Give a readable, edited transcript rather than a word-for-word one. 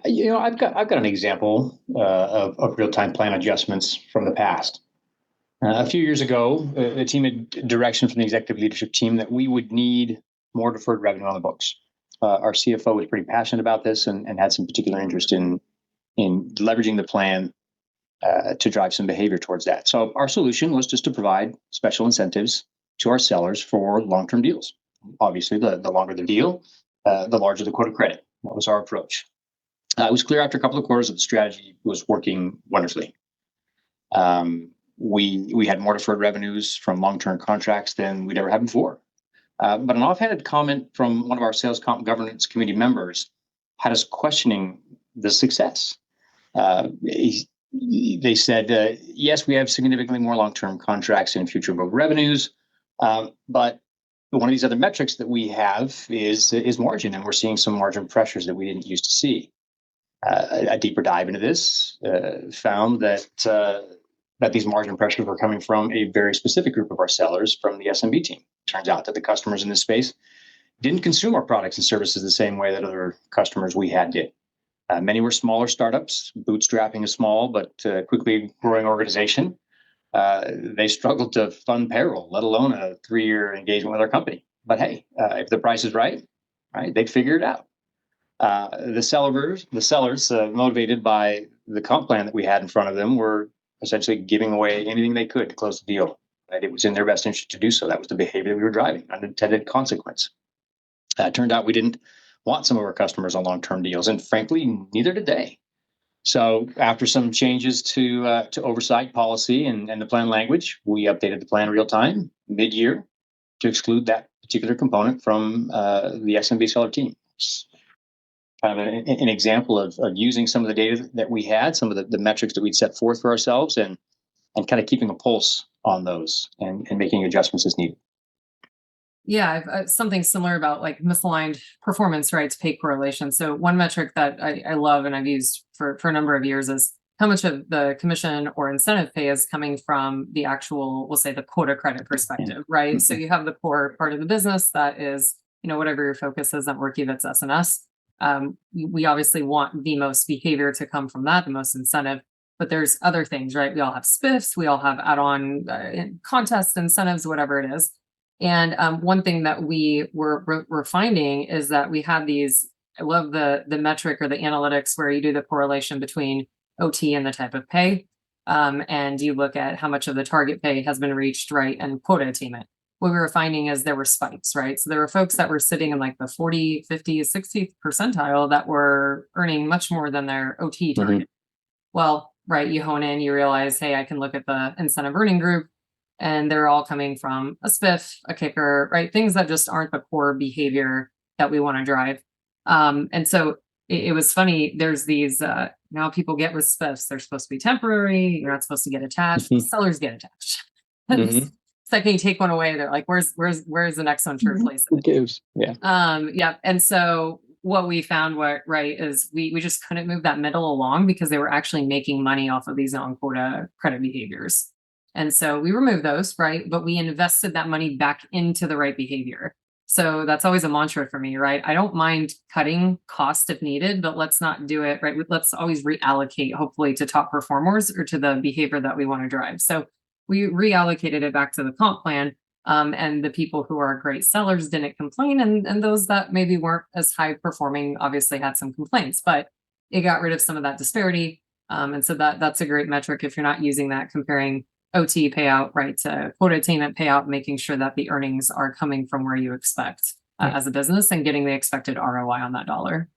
I've got an example of real-time plan adjustments from the past. A few years ago, the team had direction from the executive leadership team that we would need more deferred revenue on the books. Our CFO was pretty passionate about this and had some particular interest in leveraging the plan to drive some behavior towards that. So our solution was just to provide special incentives to our sellers for long-term deals. Obviously, the longer the deal, the larger the quota credit. That was our approach. It was clear after a couple of quarters that the strategy was working wonderfully. We had more deferred revenues from long-term contracts than we'd ever had before. But an offhanded comment from one of our sales comp governance committee members had us questioning the success. They said, yes, we have significantly more long-term contracts and future book revenues, but one of these other metrics that we have is margin, and we're seeing some margin pressures that we didn't used to see. A deeper dive into this found that these margin pressures were coming from a very specific group of our sellers from the SMB team. Turns out that the customers in this space didn't consume our products and services the same way that other customers we had did. Many were smaller startups, bootstrapping a small but quickly growing organization. They struggled to fund payroll, let alone a 3-year engagement with our company. But hey, if the price is right, they'd figure it out. The sellers, motivated by the comp plan that we had in front of them, were essentially giving away anything they could to close the deal. Right? It was in their best interest to do so. That was the behavior that we were driving, unintended consequence. It turned out we didn't want some of our customers on long-term deals, and frankly, neither did they. So after some changes to oversight policy and the plan language, we updated the plan real time, mid-year, to exclude that particular component from the SMB seller team. It's kind of an example of using some of the data that we had, some of the metrics that we'd set forth for ourselves, and kind of keeping a pulse on those and making adjustments as needed. Yeah, I've something similar about like misaligned performance, right? To pay correlation. So one metric that I love and I've used for a number of years is how much of the commission or incentive pay is coming from the actual, we'll say the quota credit perspective, right? Mm-hmm. So you have the core part of the business that is, whatever your focus is at Workiva, it's S&S. We obviously want the most behavior to come from that, the most incentive, but there's other things, right? We all have spiffs, we all have add-on contest incentives, whatever it is. And one thing that we're finding is that we have these, I love the metric or the analytics where you do the correlation between OT and the type of pay. And you look at how much of the target pay has been reached, right? And quota attainment. What we were finding is there were spikes, right? So there were folks that were sitting in like the 40, 50, 60th percentile that were earning much more than their OT target. Mm-hmm. Well, right, you hone in, you realize, hey, I can look at the incentive earning group, and they're all coming from a spiff, a kicker, right? Things that just aren't the core behavior that we want to drive. And so it was funny. There's these, now people get with spiffs. They're supposed to be temporary. You're not supposed to get attached. Mm-hmm. Sellers get attached. Mm-hmm. Second you take one away, they're like, where's the next one to replace it? Who gives? Yeah. Yeah. And so what we found, is we just couldn't move that middle along because they were actually making money off of these non-quota credit behaviors. And so we removed those, right? But we invested that money back into the right behavior. So that's always a mantra for me, right? I don't mind cutting cost if needed, but let's not do it, right? Let's always reallocate, hopefully, to top performers or to the behavior that we want to drive. So we reallocated it back to the comp plan, and the people who are great sellers didn't complain, and those that maybe weren't as high performing obviously had some complaints, but it got rid of some of that disparity. And so that's a great metric if you're not using that, comparing OT payout, right, to quota attainment payout, making sure that the earnings are coming from where you expect as a business and getting the expected ROI on that dollar.